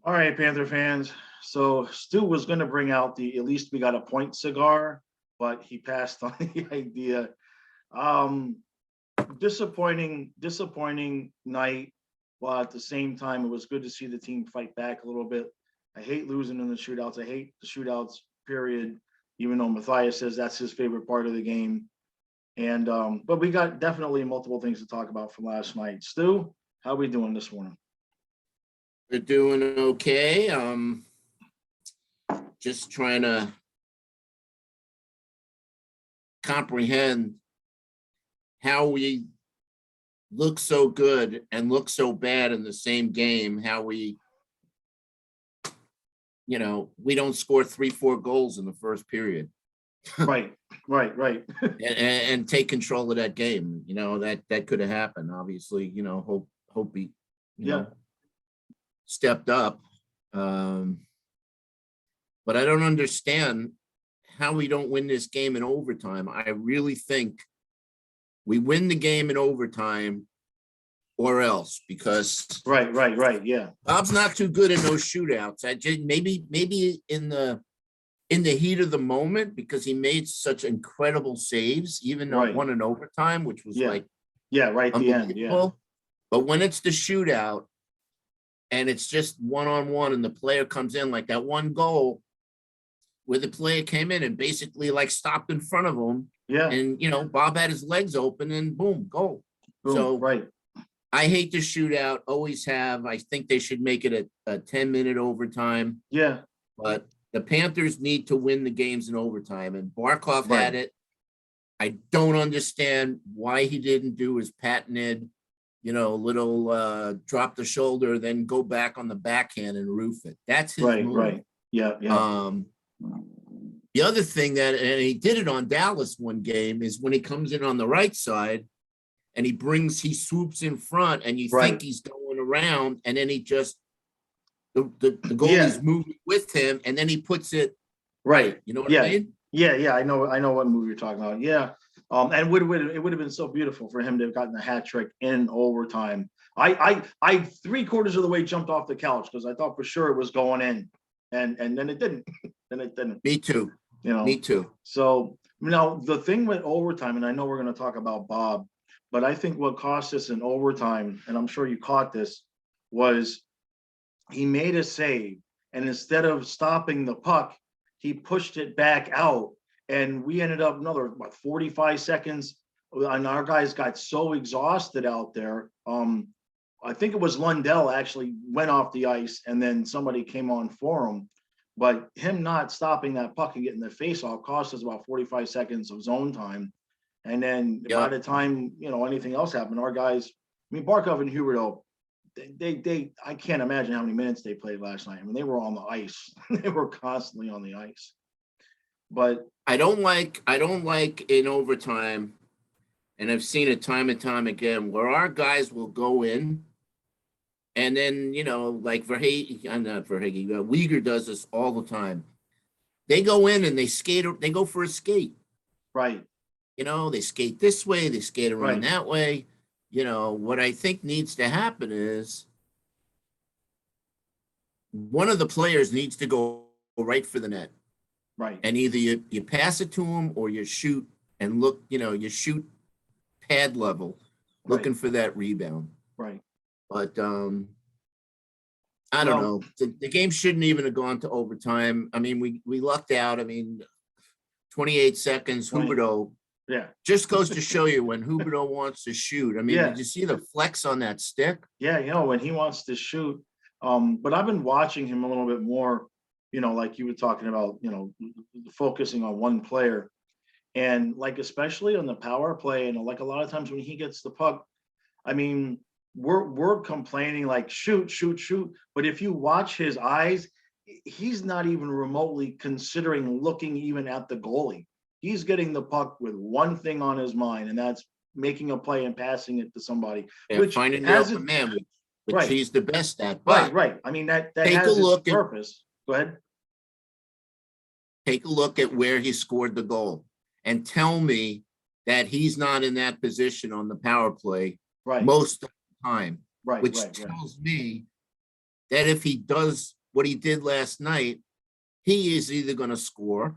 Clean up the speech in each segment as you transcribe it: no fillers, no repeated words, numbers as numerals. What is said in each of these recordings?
All right, Panther fans. So Stu was going to bring out the "at least we got a point" cigar, but he passed on the idea. Um, disappointing night. While at the same time, it was good to see the team fight back a little bit. I hate losing in the shootouts. I hate the shootouts. Period. Even though Matthias says that's his favorite part of the game. And but we got definitely multiple things to talk about from last night. Stu, how we doing this morning? We're doing okay. Just trying to comprehend how we look so good and look so bad in the same game. How we don't score 3-4 goals in the first period. Right. and take control of that game. That could have happened. Obviously, hope he, stepped up. But I don't understand how we don't win this game in overtime. I really think we win the game in overtime or else, because right. Yeah. Bob's not too good in those shootouts. I just maybe in the heat of the moment, because he made such incredible saves, even though it won in overtime, which was right at the end. Yeah. But when it's the shootout and it's just one-on-one and the player comes in, like that one goal where the player came in and basically like stopped in front of him. Yeah. And, Bob had his legs open and boom, goal. Boom, so right. I hate the shootout, always have. I think they should make it a 10-minute overtime. Yeah. But the Panthers need to win the games in overtime, and Barkov had it. I don't understand why he didn't do his patented, little drop the shoulder, then go back on the backhand and roof it. That's his move. Right. Yeah. The other thing and he did it on Dallas one game, is when he comes in on the right side and he swoops in front and you think he's going around, and then he just, the goalie's moving with him, and then he puts it right. You know what I mean? Yeah. I know what movie you're talking about. Yeah. And it would have been so beautiful for him to have gotten a hat trick in overtime. I 3/4 of the way jumped off the couch because I thought for sure it was going in, and then it didn't. Me too. Me too. So now the thing with overtime, and I know we're going to talk about Bob, but I think what cost us in overtime, and I'm sure you caught this, was he made a save, and instead of stopping the puck, he pushed it back out, and we ended up another 45 seconds, and our guys got so exhausted out there. I think it was Lundell actually went off the ice, and then somebody came on for him. But him not stopping that puck and getting the face off cost us about 45 seconds of zone time. And then by the time, anything else happened, our guys, Barkov and Huberdeau, they I can't imagine how many minutes they played last night. They were on the ice. They were constantly on the ice. But I don't like in overtime, and I've seen it time and time again, where our guys will go in, and then, like Uyghur does this all the time. They go in and they go for a skate. Right. They skate this way, they skate around that way. What I think needs to happen is one of the players needs to go right for the net. Right. And either you pass it to him or you shoot and look, you shoot pad level, looking for that rebound. Right. But I don't know. The game shouldn't even have gone to overtime. We lucked out. 28 seconds, Huberdeau. Yeah. Just goes to show you when Huberdeau wants to shoot. Did you see the flex on that stick? Yeah, when he wants to shoot. But I've been watching him a little bit more, like you were talking about, focusing on one player. And like, especially on the power play, and like a lot of times when he gets the puck, we're complaining like shoot. But if you watch his eyes, he's not even remotely considering looking even at the goalie. He's getting the puck with one thing on his mind, and that's making a play and passing it to somebody. Which finding the open man, which he's the best at. But right. That has its purpose. Go ahead. Take a look at where he scored the goal and tell me that he's not in that position on the power play most of the time. Which tells me that if he does what he did last night, he is either going to score,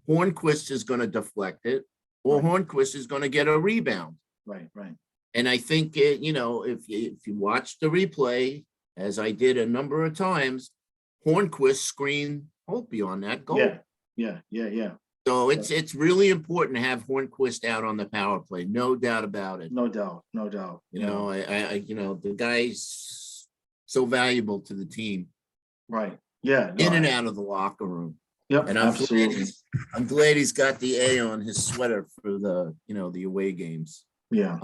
Hornquist is going to deflect it, or Hornquist is going to get a rebound. Right. And I think, if you watch the replay, as I did a number of times, Hornquist screened Holtby on that goal. Yeah. So it's really important to have Hornquist out on the power play. No doubt about it. No doubt. The guy's so valuable to the team. Right. Yeah. In and out of the locker room. Yep. And absolutely. I'm glad he's got the A on his sweater for the away games. Yeah.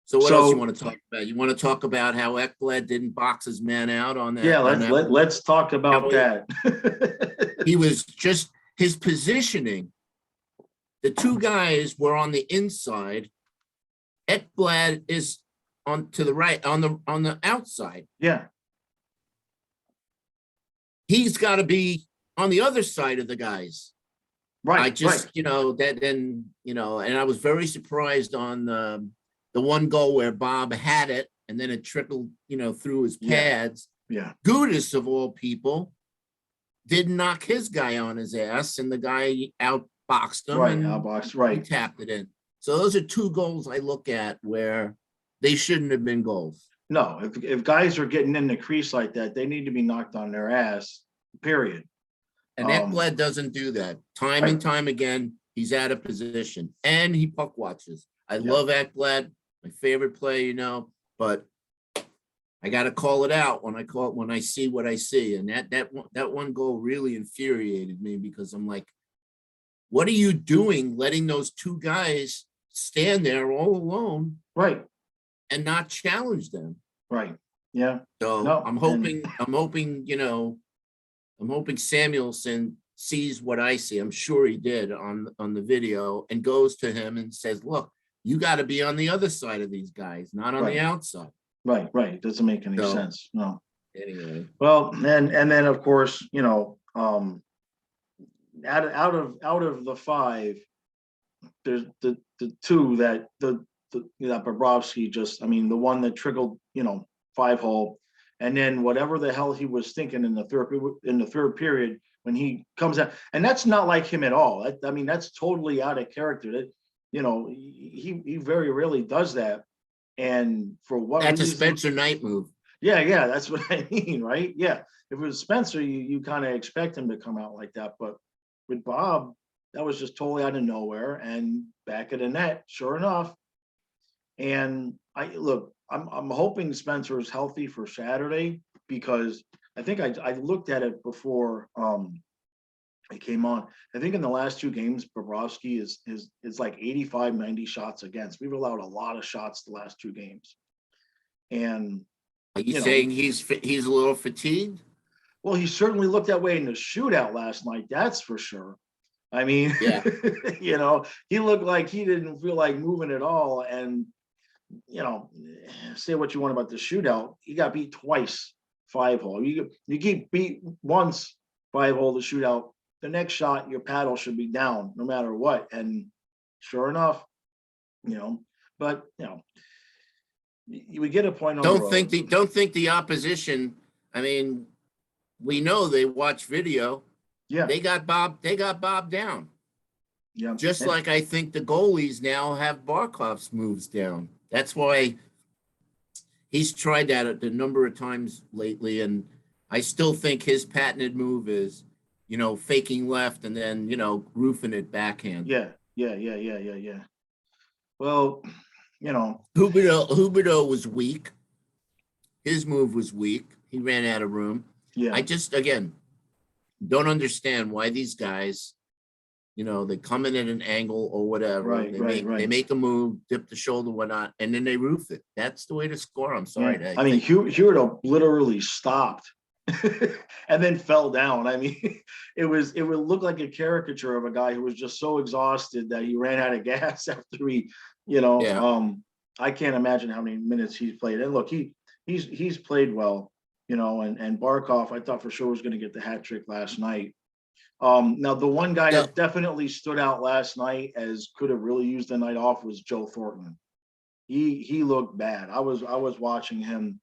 So what else you want to talk about? You want to talk about how Ekblad didn't box his man out on that? Yeah, let's talk about that. He was just his positioning. The two guys were on the inside. Ekblad is on to the right, on the outside. Yeah. He's got to be on the other side of the guys. Right. I just, and I was very surprised on the one goal where Bob had it and then it trickled, through his pads. Yeah. Gudis, of all people, did knock his guy on his ass and the guy outboxed him. Right, outboxed, He tapped it in. So those are two goals I look at where they shouldn't have been goals. No, if guys are getting in the crease like that, they need to be knocked on their ass, period. And Ekblad doesn't do that. Time and time again, he's out of position. And he puck watches. I love Ekblad, my favorite player, but I got to call it out when I see what I see. And that one goal really infuriated me because I'm like, what are you doing letting those two guys stand there all alone? Right. And not challenge them. Right. Yeah. So I'm hoping Samuelson sees what I see. I'm sure he did on the video and goes to him and says, look, you got to be on the other side of these guys, not on the outside. Right. It doesn't make any sense. No. Anyway. Well, and then of course, out of the five, there's the two that Bobrovsky the one that trickled, 5-hole, and then whatever the hell he was thinking in the third period when he comes out, and that's not like him at all. That's totally out of character. That he very rarely does that, and for what that's a Spencer Knight move. Yeah, that's what I mean, right? Yeah, if it was Spencer, you kind of expect him to come out like that, but with Bob, that was just totally out of nowhere and back of the net, sure enough. And I'm hoping Spencer is healthy for Saturday because I think I looked at it before it came on. I think in the last two games, Bobrovsky is like 85, 90 shots against. We've allowed a lot of shots the last two games. And are you saying he's a little fatigued? Well, he certainly looked that way in the shootout last night. That's for sure. Yeah. He looked like he didn't feel like moving at all. And, say what you want about the shootout. He got beat twice, 5-hole. You get beat once, 5-hole, the shootout. The next shot, your paddle should be down no matter what. And sure enough, but, you would get a point on don't think the opposition, we know they watch video. Yeah. They got Bob down. Yeah. Just like I think the goalies now have Barkov's moves down. That's why he's tried that a number of times lately. And I still think his patented move is, faking left and then, roofing it backhand. Yeah. Well, Huberdeau was weak. His move was weak. He ran out of room. Yeah. I just, again, don't understand why these guys, they come in at an angle or whatever. Right. They make a move, dip the shoulder, whatnot, and then they roof it. That's the way to score. I'm sorry. Yeah. Huberdeau literally stopped and then fell down. It would look like a caricature of a guy who was just so exhausted that he ran out of gas after he, I can't imagine how many minutes he's played. And look, he's played well. And Barkov, I thought for sure was going to get the hat trick last night. Now the one guy that definitely stood out last night as could have really used the night off was Joe Thornton. He looked bad. I was watching him.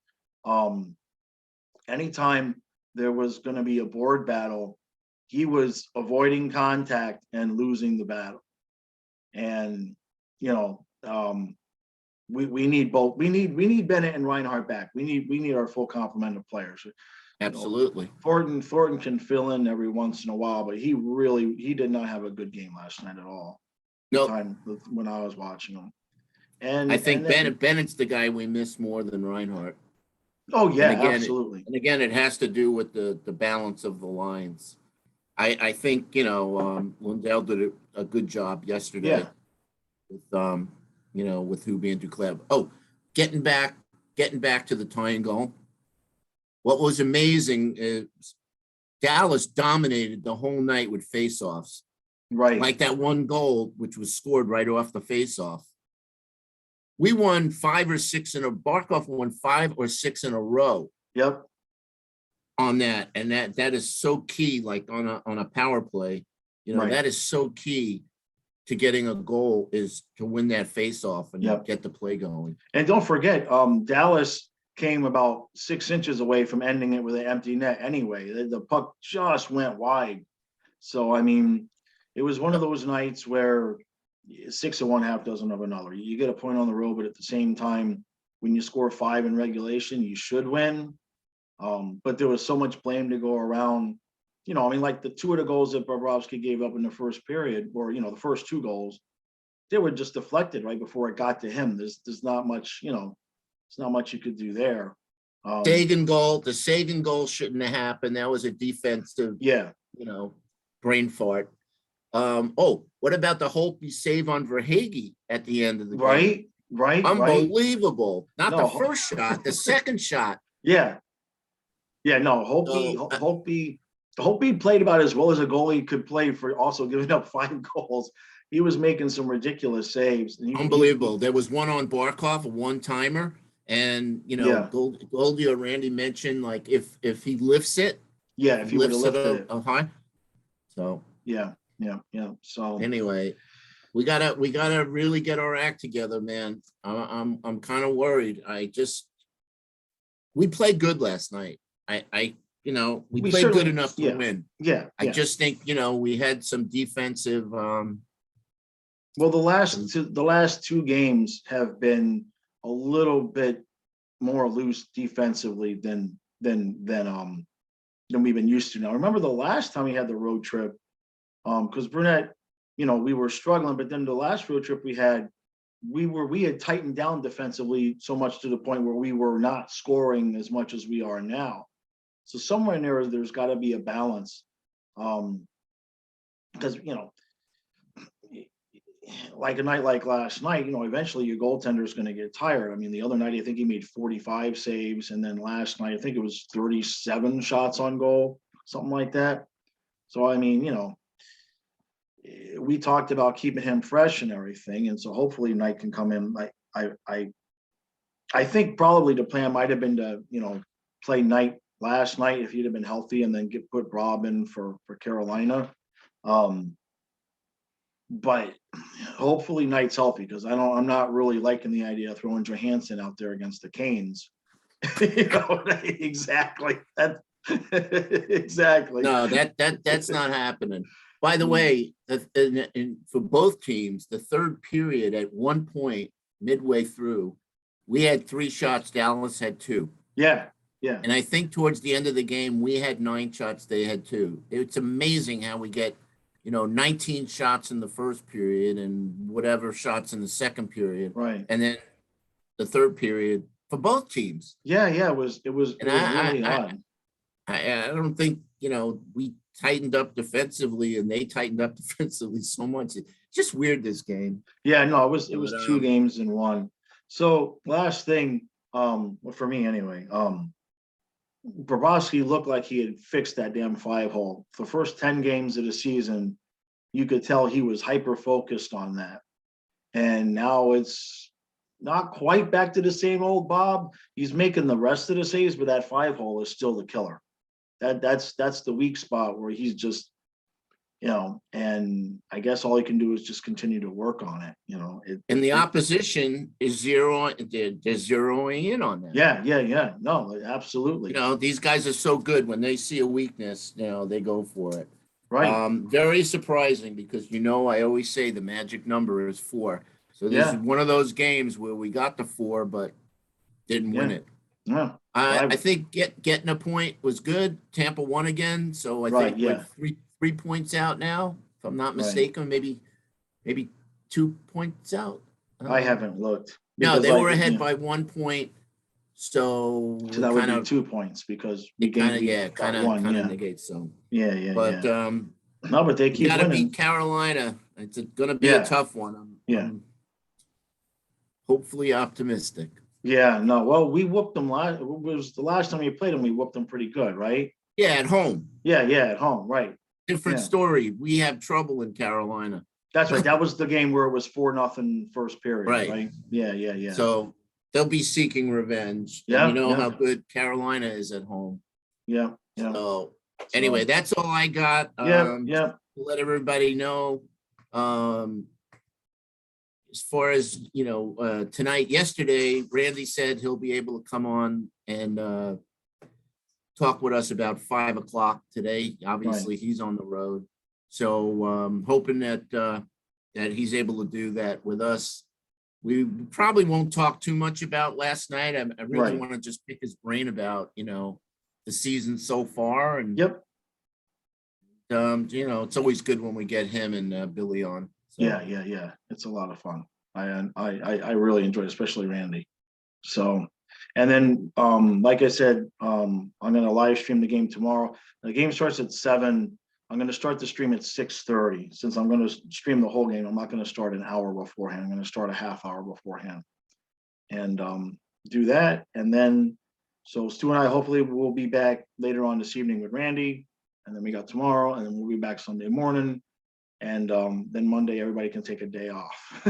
anytime there was going to be a board battle, he was avoiding contact and losing the battle. And, we need both. We need Bennett and Reinhardt back. We need our full complement of players. Absolutely. Thornton can fill in every once in a while, but he did not have a good game last night at all. No, Time when I was watching him. And I think then, Bennett's the guy we miss more than Reinhardt. oh yeah, absolutely. And again, it has to do with the balance of the lines. I think Lundell did a good job yesterday with with Huby and Duclair. Oh, getting back to the tying goal. What was amazing is Dallas dominated the whole night with faceoffs. Right. Like that one goal, which was scored right off the faceoff. We won 5 or 6 Barkov won 5 or 6 in a row. Yep. On that, and that is so key. Like on a power play, Right. That is so key to getting a goal, is to win that face-off and get the play going. And don't forget, Dallas came about 6 inches away from ending it with an empty net anyway. The puck just went wide. So, I mean, it was one of those nights where 6 of one, half dozen of another. You get a point on the road, but at the same time, when you score 5 in regulation, you should win. But there was so much blame to go around. Like the 2 of the goals that Bobrovsky gave up in the first period, or the first 2 goals, they were just deflected right before it got to him. There's not much, there's not much you could do there. The Sagan goal shouldn't have happened. That was a defensive, brain fart. What about the Holtby save on Verhaeghe at the end of the game? Right. Unbelievable. Not the first shot, the second shot. Yeah. Yeah, no, Holtby played about as well as a goalie could play for also giving up 5 goals. He was making some ridiculous saves. Unbelievable. There was one on Barkov, a one-timer, and Goldie or Randy mentioned, like, if he lifts it, if he lifts it high. So yeah. So anyway, we gotta really get our act together, man. I'm kind of worried. We played good last night. We played good enough to win. Yeah. I just think, we had some defensive. Well, the last 2 games have been a little bit more loose defensively than we've been used to. Now, remember the last time we had the road trip, because Brunette, we were struggling, but then the last road trip we had tightened down defensively so much to the point where we were not scoring as much as we are now. So somewhere in there's got to be a balance, because like a night like last night, eventually your goaltender is going to get tired. I mean, the other night I think he made 45 saves, and then last night I think it was 37 shots on goal, something like that. So I mean, we talked about keeping him fresh and everything, and so hopefully Knight can come in. I think probably the plan might have been to play Knight last night if he'd have been healthy, and then put Rob in for Carolina. But hopefully Knight's healthy, because I'm not really liking the idea of throwing Johansson out there against the Canes. Exactly. Exactly. No, that's not happening. By the way, for both teams, the third period, at one point midway through, we had 3 shots. Dallas had 2. Yeah. And I think towards the end of the game, we had 9 shots. They had 2. It's amazing how we get, 19 shots in the first period and whatever shots in the second period. Right. And then the third period for both teams. Yeah. It was really odd. I don't think, we tightened up defensively and they tightened up defensively so much. It's just weird, this game. Yeah, no, it was 2 games in one. So last thing, for me anyway, Bobrovsky looked like he had fixed that damn 5-hole. The first 10 games of the season, you could tell he was hyper-focused on that. And now it's not quite back to the same old Bob. He's making the rest of the saves, but that 5-hole is still the killer. That's the weak spot where he's and I guess all he can do is just continue to work on it. And the opposition is they're zeroing in on that. Yeah. No, absolutely. These guys are so good. When they see a weakness, they go for it. Right. Very surprising because I always say the magic number is 4. So this is one of those games where we got the 4, but didn't win it. Yeah. I think getting a point was good. Tampa won again, so I think we're 3 points out now, if I'm not mistaken. Maybe 2 points out. I haven't looked. No, they were ahead by 1 point. So that would be 2 points because it kind of negates some. Yeah. But no, but they keep got to winning. beat Carolina. It's going to be a tough one. I'm hopefully optimistic. Yeah, no. Well, we whooped them last. It was the last time we played them. We whooped them pretty good, right? Yeah, at home. Yeah, at home, right? Different story. We have trouble in Carolina. That's right. That was the game where it was 4-0 first period, right? Yeah. So they'll be seeking revenge. Yeah, and how good Carolina is at home. Yeah. So anyway, that's all I got. Yeah. To let everybody know. As far as yesterday, Randy said he'll be able to come on and talk with us about 5 o'clock today. Obviously, he's on the road, so hoping that he's able to do that with us. We probably won't talk too much about last night. I really want to just pick his brain about the season so far, and it's always good when we get him and Billy on. So. Yeah. It's a lot of fun. I really enjoy it, especially Randy. So, and then, like I said, I'm going to live stream the game tomorrow. The game starts at 7. I'm going to start the stream at 6:30. Since I'm going to stream the whole game, I'm not going to start an hour beforehand. I'm going to start a half hour beforehand and do that. And then, so Stu and I hopefully will be back later on this evening with Randy. And then we got tomorrow, and then we'll be back Sunday morning. And then Monday, everybody can take a day off.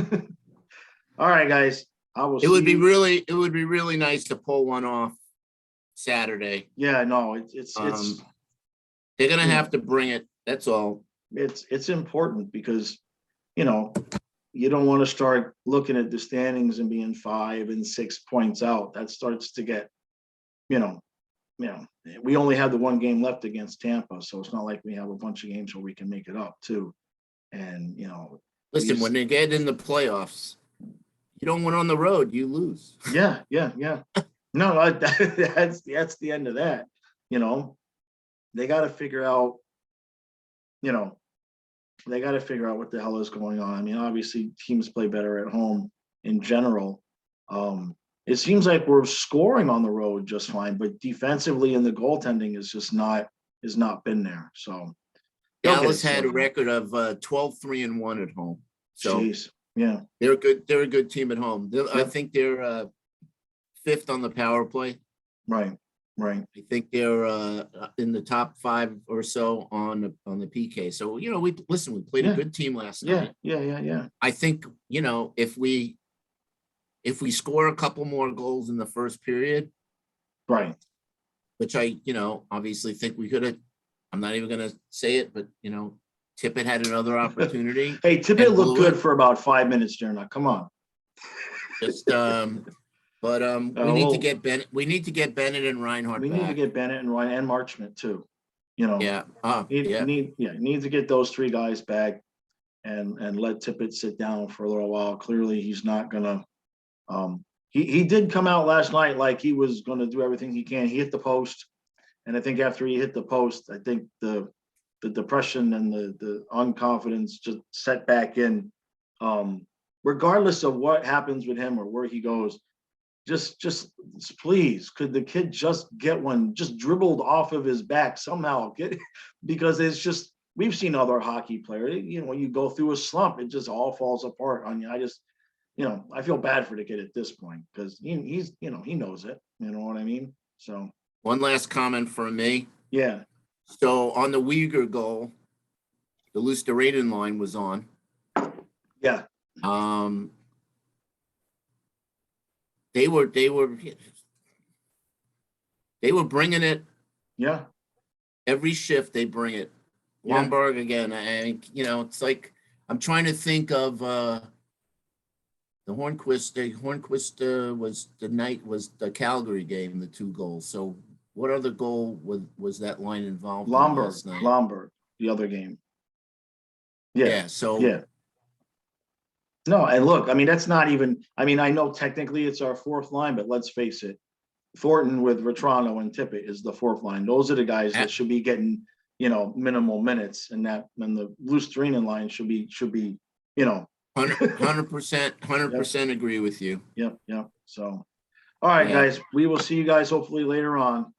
All right, guys. It would be really nice to pull one off Saturday. Yeah, no, it's they're gonna have to bring it. That's all. It's important because you don't want to start looking at the standings and being 5 and 6 points out. That starts to get, we only have the one game left against Tampa, so it's not like we have a bunch of games where we can make it up too. And listen, when they get in the playoffs, you don't win on the road, you lose. Yeah. No, that's the end of that. They got to figure out. They got to figure out what the hell is going on. I mean, obviously, teams play better at home in general. It seems like we're scoring on the road just fine, but defensively and the goaltending is not been there. So Dallas had a record of 12-3-1 at home. So jeez. Yeah, they're good. They're a good team at home. I think they're 5th on the power play. Right. I think they're in the top 5 or so on the PK. So we played a good team last night. Yeah. I think if we score a couple more goals in the first period, right, which I obviously think we could have. I'm not even going to say it, but Tippett had another opportunity. Hey, Tippett looked good for about 5 minutes there. Now, come on. Just but we need to get Bennett. We need to get Bennett and Reinhardt. We need to get Bennett and Ryan and Marchment too. Need to get those 3 guys back and let Tippett sit down for a little while. Clearly, he's not gonna. He did come out last night like he was going to do everything he can. He hit the post, and I think after he hit the post, I think the depression and the unconfidence just set back in. Regardless of what happens with him or where he goes, just please, could the kid just get one just dribbled off of his back somehow? Because it's just, we've seen other hockey players, you go through a slump, it just all falls apart on you. I feel bad for the kid at this point because he knows it. You know what I mean? So one last comment from me. Yeah. So on the Uyghur goal, the Lusterraden line was on. Yeah. They were bringing it. Yeah. Every shift they bring it. Yeah. Lomberg again. It's like I'm trying to think of the Hornquist. The Hornquist was the Calgary game, the 2 goals. So what other goal was that line involved in last night? Lomberg, the other game. Yeah. Yeah. So Yeah. No, and look, I mean, that's not even, I mean, I know technically it's our 4th line, but let's face it. Thornton with Vetrano and Tippett is the 4th line. Those are the guys that should be getting, minimal minutes, and the Lustrinen line should be, 100% agree with you. Yep. So, all right, Yeah. guys, we will see you guys hopefully later on.